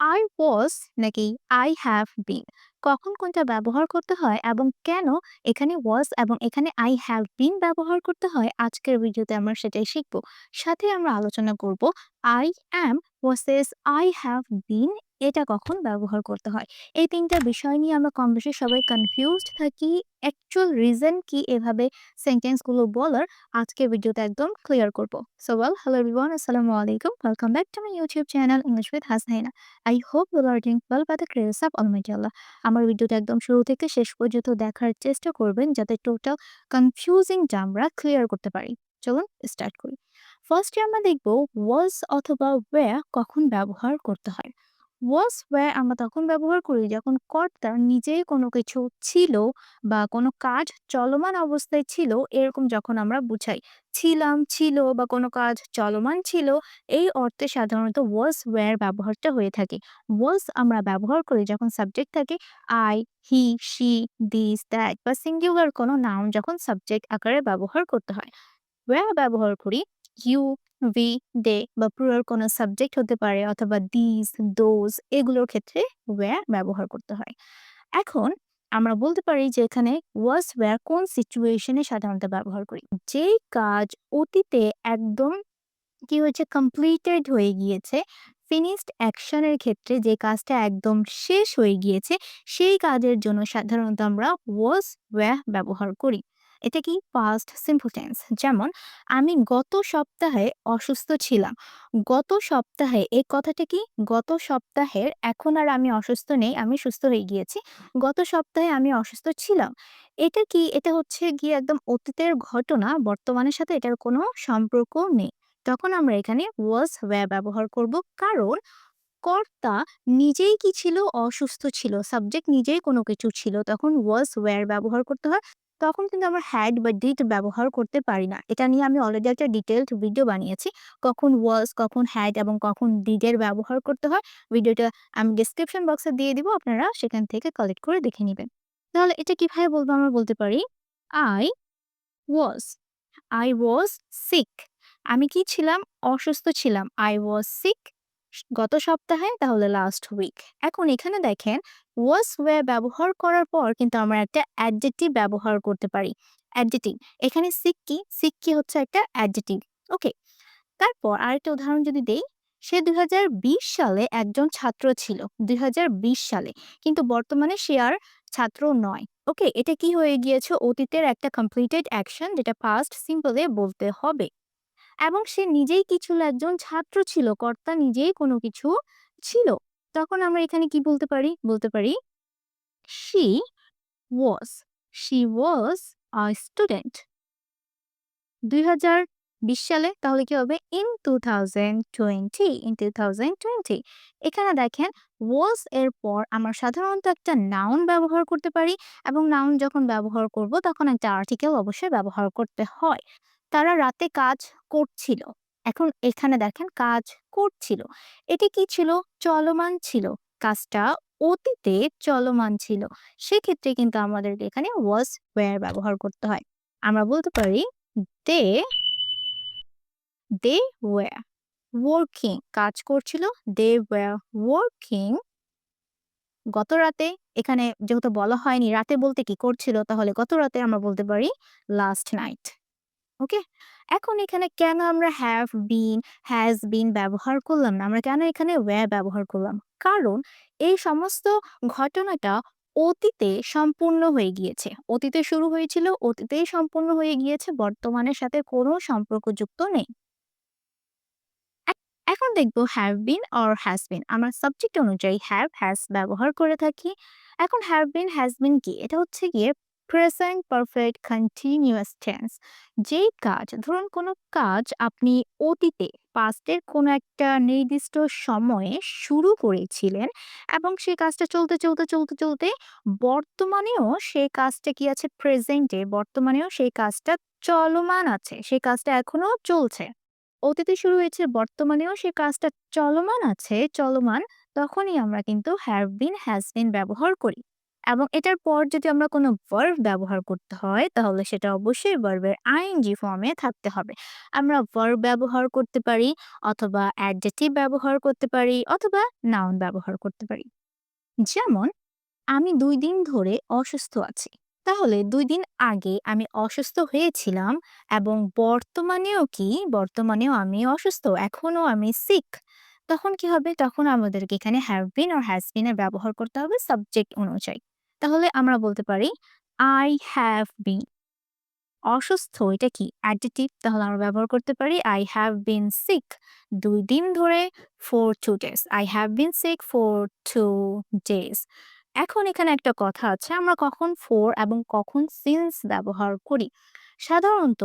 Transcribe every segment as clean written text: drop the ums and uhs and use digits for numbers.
I was নাকি I have been কখন কোনটা ব্যবহার করতে হয় এবং কেন এখানে was এবং এখানে I have been ব্যবহার করতে হয় আজকের ভিডিওতে আমরা সেটাই শিখব। সাথে আমরা আলোচনা করব I am versus I have been এটা কখন ব্যবহার করতে হয়। এই ৩ টা বিষয় নিয়ে আমরা কম বেশি সবাই কনফিউজড থাকি। অ্যাকচুয়াল রিজন কি এভাবে সেন্টেন্স গুলো বলার আজকের ভিডিওতে একদম ক্লিয়ার করব। সো hello everyone, আসসালামু আলাইকুম। Welcome back to my YouTube channel English with Hasnaina. I hope you are doing well by the grace of Almighty Allah. আমার ভিডিওটা একদম শুরু থেকে শেষ পর্যন্ত দেখার চেষ্টা করবেন যাতে টোটাল কনফিউজিংটা আমরা ক্লিয়ার করতে পারি। চলুন স্টার্ট করি। ফার্স্টে আমরা দেখব was অথবা were কখন ব্যবহার করতে হয়। was were আমরা তখন ব্যবহার করি যখন কর্তা নিজেই কোনো কিছু ছিল বা কোনো কাজ চলমান অবস্থায় ছিল এরকম যখন আমরা বুঝাই। ছিলাম, ছিল বা কোনো কাজ চলমান ছিল এই অর্থে সাধারণত was were ব্যবহারটা হয়ে থাকে। was আমরা ব্যবহার করি যখন সাবজেক্ট থাকে I, he, she, this, that বা সিঙ্গুলার কোনো নাউন যখন সাবজেক্ট আকারে ব্যবহার করতে হয়। where ব্যবহার করি you, we, they বা প্লুরাল কোনো সাবজেক্ট হতে পারে অথবা these, those এগুলোর ক্ষেত্রে where ব্যবহার করতে হয়। এখন আমরা বলতে পারি যে এখানে was where কোন সিচুয়েশনে সাধারণত ব্যবহার করি। যেই কাজ অতীতে একদম কি হয়েছে কমপ্লিটেড হয়ে গিয়েছে, ফিনিশড অ্যাকশনের ক্ষেত্রে যে কাজটা একদম শেষ হয়ে গিয়েছে, সেই কাজের জন্য সাধারণত আমরা was were ব্যবহার করি। এটা কি পাস্ট সিম্পল টেন্স। যেমন আমি গত সপ্তাহে অসুস্থ ছিলাম। গত সপ্তাহে এই কথাটা কি গত সপ্তাহের এখন আর আমি অসুস্থ নেই, আমি সুস্থ হয়ে গিয়েছি। গত সপ্তাহে আমি অসুস্থ ছিলাম। এটা কি এটা হচ্ছে গিয়ে একদম অতীতের ঘটনা, বর্তমানের সাথে এটার কোনো সম্পর্ক নেই। তখন আমরা এখানে was were ব্যবহার করব কারণ কর্তা নিজেই কি ছিল অসুস্থ ছিল সাবজেক্ট নিজেই কোনো কিছু ছিল তখন was were ব্যবহার করতে হয়। তখন কিন্তু আমরা had বা did ব্যবহার করতে পারি না। এটা নিয়ে আমি অলরেডি একটা ডিটেইলড ভিডিও বানিয়েছি। কখন was কখন had এবং কখন did এর ব্যবহার করতে হয়। ভিডিওটা আমি ডেসক্রিপশন বক্সে দিয়ে দিব, আপনারা সেখান থেকে কালেক্ট করে দেখে নিবেন। তাহলে এটা কিভাবে বলবো, আমরা বলতে পারি I was I was sick. আমি কি ছিলাম? অসুস্থ ছিলাম। I was sick গত সপ্তাহে, তাহলে লাস্ট উইক। এখন এখানে দেখেন was were ব্যবহার করার পর কিন্তু আমরা একটা অ্যাডজেক্টিভ ব্যবহার করতে পারি। অ্যাডজেক্টিভ এখানে sick কি? sick কি হচ্ছে একটা অ্যাডজেক্টিভ। ওকে। তারপর আরেকটা উদাহরণ যদি দেই, সে ২০২০ সালে একজন ছাত্র ছিল। ২০২০ সালে। কিন্তু বর্তমানে সে আর ছাত্র নয়। ওকে, এটা কি হয়ে গিয়েছে? অতীতের একটা কমপ্লিটেড অ্যাকশন যেটা পাস্ট সিম্পলে বলতে হবে। এবং সে নিজেই কি ছিল? একজন ছাত্র ছিল। কর্তা নিজেই কোনো কিছু ছিল। তখন আমরা এখানে কি বলতে পারি? বলতে পারি she was. She was a student. ২০২০ সালে তাহলে কি হবে? in 2020 in 2020 এখানে দেখেন was এর পর আমরা সাধারণত একটা নাউন ব্যবহার করতে পারি এবং নাউন যখন ব্যবহার করব তখন একটা আর্টিকেল অবশ্যই ব্যবহার করতে হয়। তারা রাতে কাজ করছিল। এখন এখানে দেখেন কাজ করছিল। এটি কি ছিল? চলমান ছিল। কাজটা অতীতে চলমান ছিল। সেক্ষেত্রে কিন্তু আমাদেরকে এখানে was were ব্যবহার করতে হয়। আমরা বলতে পারি they they were working কাজ করছিল, they were working গত রাতে। এখানে যেহেতু বলা হয়নি রাতে বলতে কি করছিল, তাহলে গত রাতে আমরা বলতে পারি লাস্ট নাইট। ওকে। এখন এখানে কেন আমরা হ্যাভ বিন, হ্যাজ বিন ব্যবহার করলাম না, আমরা কেন এখানে ওয়্যার ব্যবহার করলাম? কারণ এই সমস্ত ঘটনাটা অতীতে সম্পূর্ণ হয়ে গিয়েছে। অতীতে শুরু হয়েছিল, অতীতেই সম্পূর্ণ হয়ে গিয়েছে, বর্তমানের সাথে কোনো সম্পর্কযুক্ত নেই। এখন দেখব have been or has been. আমরা সাবজেক্ট অনুযায়ী হ্যাভ হ্যাজ ব্যবহার করে থাকি। এখন হ্যাভ বিন হ্যাজ বিন কি? এটা হচ্ছে গিয়ে প্রেজেন্ট পারফেক্ট কন্টিনিউয়াস টেন্স। যেই কাজ, ধরুন কোনো কাজ আপনি অতীতে পাস্টের কোনো একটা নির্দিষ্ট সময়ে শুরু করেছিলেন এবং সেই কাজটা চলতে চলতে চলতে চলতে বর্তমানেও সেই কাজটা কি আছে? প্রেজেন্টে বর্তমানেও সেই কাজটা চলমান আছে, সেই কাজটা এখনো চলছে। অতীতে শুরু হয়েছে, বর্তমানেও সে কাজটা চলমান আছে, চলমান, তখনই আমরা কিন্তু হ্যাভ বিন, হ্যাজ বিন ব্যবহার করি। এবং এটার পর যদি আমরা কোনো ভার্ব ব্যবহার করতে হয় তাহলে সেটা অবশ্যই ভার্বের আইএনজি ফর্মে থাকতে হবে। আমরা ভার্ব ব্যবহার করতে পারি অথবা অ্যাডজেক্টিভ ব্যবহার করতে পারি অথবা নাউন ব্যবহার করতে পারি। যেমন আমি ২ দিন ধরে অসুস্থ আছি। তাহলে ২ দিন আগে আমি অসুস্থ হয়েছিলাম এবং বর্তমানেও আমি অসুস্থ। এখনো আমি সিক। তখন কি হবে? তখন আমাদেরকে এখানে have been or has been এর ব্যবহার করতে হবে সাবজেক্ট অনুযায়ী। তাহলে আমরা বলতে পারি I have been অসুস্থ এটা কি? অ্যাডজেক্টিভ তাহলে আমরা ব্যবহার করতে পারি I have been sick ২ দিন ধরে for 2 days. I have been sick for 2 days. এখন এখানে একটা কথা আছে আমরা কখন for এবং কখন since ব্যবহার করি। সাধারণত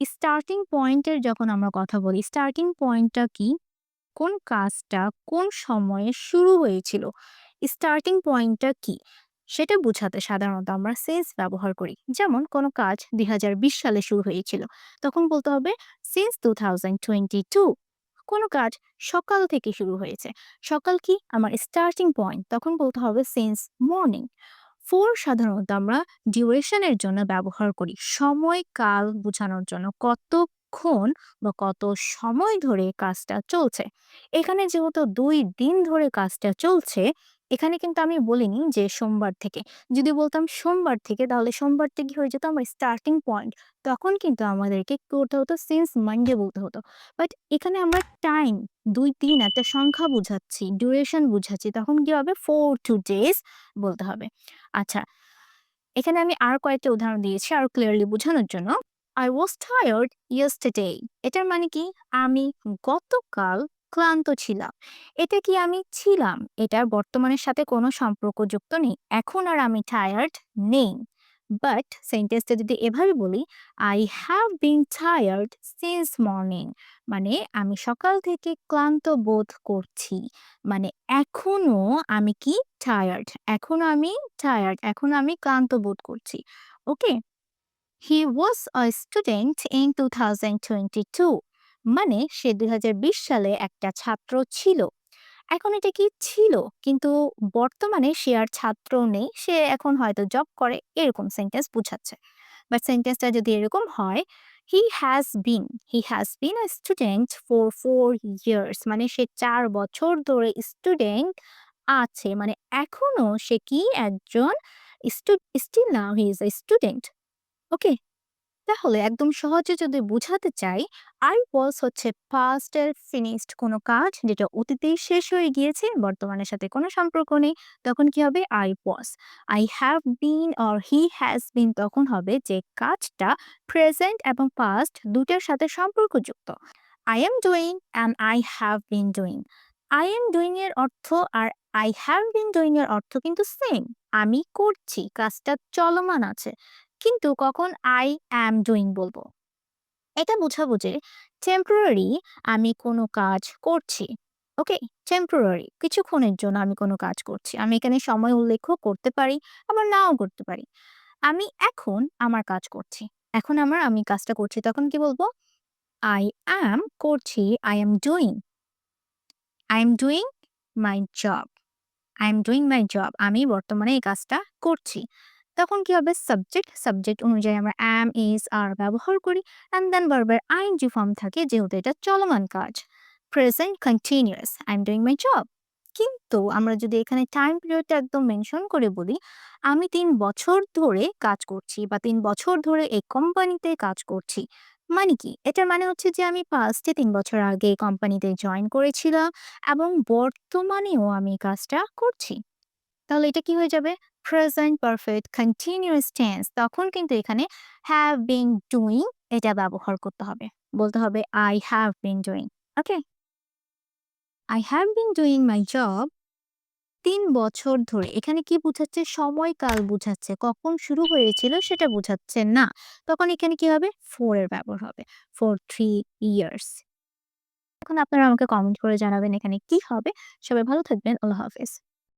স্টার্টিং পয়েন্টের যখন আমরা কথা বলি, স্টার্টিং পয়েন্টটা কি? কোন কাজটা কোন সময়ে শুরু হয়েছিল? স্টার্টিং পয়েন্টটা কি? সেটা বুঝাতে সাধারণত আমরা since ব্যবহার করি। যেমন কোনো কাজ ২০২০ সালে শুরু হয়েছিল। তখন বলতে হবে since 2022 কোনো কাজ সকাল থেকে শুরু হয়েছে। সকাল কি? আমার স্টার্টিং পয়েন্ট। তখন বলতে হবে since morning। for সাধারণত আমরা ডিউরেশন এর জন্য ব্যবহার করি। সময়কাল বোঝানোর জন্য কতক্ষণ বা কত সময় ধরে কাজটা চলছে। এখানে যেহেতু ২ দিন ধরে কাজটা চলছে, এখানে কিন্তু আমি বলিনি যে সোমবার থেকে। যদি বলতাম সোমবার থেকে তাহলে সোমবার থেকে হয়ে যেত আমার স্টার্টিং পয়েন্ট। তখন কিন্তু আমাদেরকে কি করতে হতো সিন্স মানডে বলতে হতো। বাট এখানে আমরা টাইম ২-৩ একটা সংখ্যা বুঝাচ্ছি, ডিউরেশন বুঝাচ্ছি। তখন কি হবে 4 to days বলতে হবে। আচ্ছা, এখানে আমি আর কয়েকটা উদাহরণ দিয়েছি আরো ক্লিয়ারলি বোঝানোর জন্য। I was tired yesterday এটার মানে কি? আমি গতকাল ক্লান্ত ছিলাম। এটা কি আমি ছিলাম? এটার বর্তমানের সাথে কোনো সম্পর্কযুক্ত নেই। এখন আর আমি টায়ার্ড নেই। বাট সেন্টেন্সটা যদি এভাবে বলি, I have been tired since morning মানে আমি সকাল থেকে ক্লান্ত বোধ করছি। মানে এখনো আমি কি? টায়ার্ড। এখনো আমি ক্লান্ত বোধ করছি। ওকে? He was a student in 2022 মানে সে ২০২০ সালে একটা ছাত্র ছিল। এখন এটা কি ছিল? কিন্তু বর্তমানে সে আর ছাত্র নেই। সে এখন হয়তো জব করে এরকম সেন্টেন্স বুঝাচ্ছে। বাট সেন্টেন্সটা যদি এরকম হয়, he has been a student for 4 years মানে সে ৪ বছর ধরে স্টুডেন্ট আছে। মানে এখনো সে কি একজন still now he is a student. ওকে? তাহলে একদম সহজে যদি বুঝাতে চাই, I was হচ্ছে past এর finished কোনো কাজ যেটা অতীতেই শেষ হয়ে গিয়েছে, বর্তমানের সাথে কোনো সম্পর্ক নেই। তখন কি হবে? I was. I have been or he has been তখন হবে যে কাজটা present এবং past দুটার সাথে সম্পর্কযুক্ত। I am doing and I have been doing. I am doing এর অর্থ আর I have been doing এর অর্থ কিন্তু সেম। আমি করছি, কাজটা চলমান আছে। কিন্তু কখন I am doing বলবো? এটা বোঝাবো যে টেম্পোরারি আমি কোনো কাজ করছি। ওকে? টেম্পোরারি কিছুক্ষণের জন্য আমি কোনো কাজ করছি। আমি এখানে সময় উল্লেখও করতে পারি, আবার নাও করতে পারি। আমি এখন আমার কাজ করছি। এখন আমি কাজটা করছি। তখন কি বলবো? I am করছি, I am doing. I am doing my job. I am doing my job. আমি বর্তমানে এই কাজটা করছি। তখন কি হবে? সাবজেক্ট অনুযায়ী আমরা am, is, are ব্যবহার করি and then ভার্বের ing ফর্ম থাকে যেহেতু এটা চলমান কাজ। Present continuous I am doing my job. কিন্তু আমরা যদি এখানে টাইম পিরিয়ডটা একদম মেনশন করে বলি, আমি ৩ বছর ধরে কাজ করছি বা ৩ বছর ধরে এই কোম্পানিতে কাজ করছি। মানে কি? এটার মানে হচ্ছে যে আমি পাস্টে ৩ বছর আগে এই কোম্পানিতে জয়েন করেছিলাম এবং বর্তমানেও আমি এই কাজটা করছি। তাহলে এটা কি হয়ে যাবে? Present perfect continuous tense. তখন কিন্তু এখানে have been doing এটা ব্যবহার করতে হবে। বলতে হবে I have been doing. Okay? I have been doing my job ৩ বছর ধরে। এখানে কি বুঝাচ্ছে? সময়কাল বুঝাচ্ছে। কখন শুরু হয়েছিল সেটা বুঝাচ্ছে না। তখন এখানে কি হবে? for এর ব্যবহার হবে। For 3 years. এখন আপনারা আমাকে কমেন্ট করে জানাবেন এখানে কি হবে। সবাই ভালো থাকবেন। আল্লাহ হাফেজ।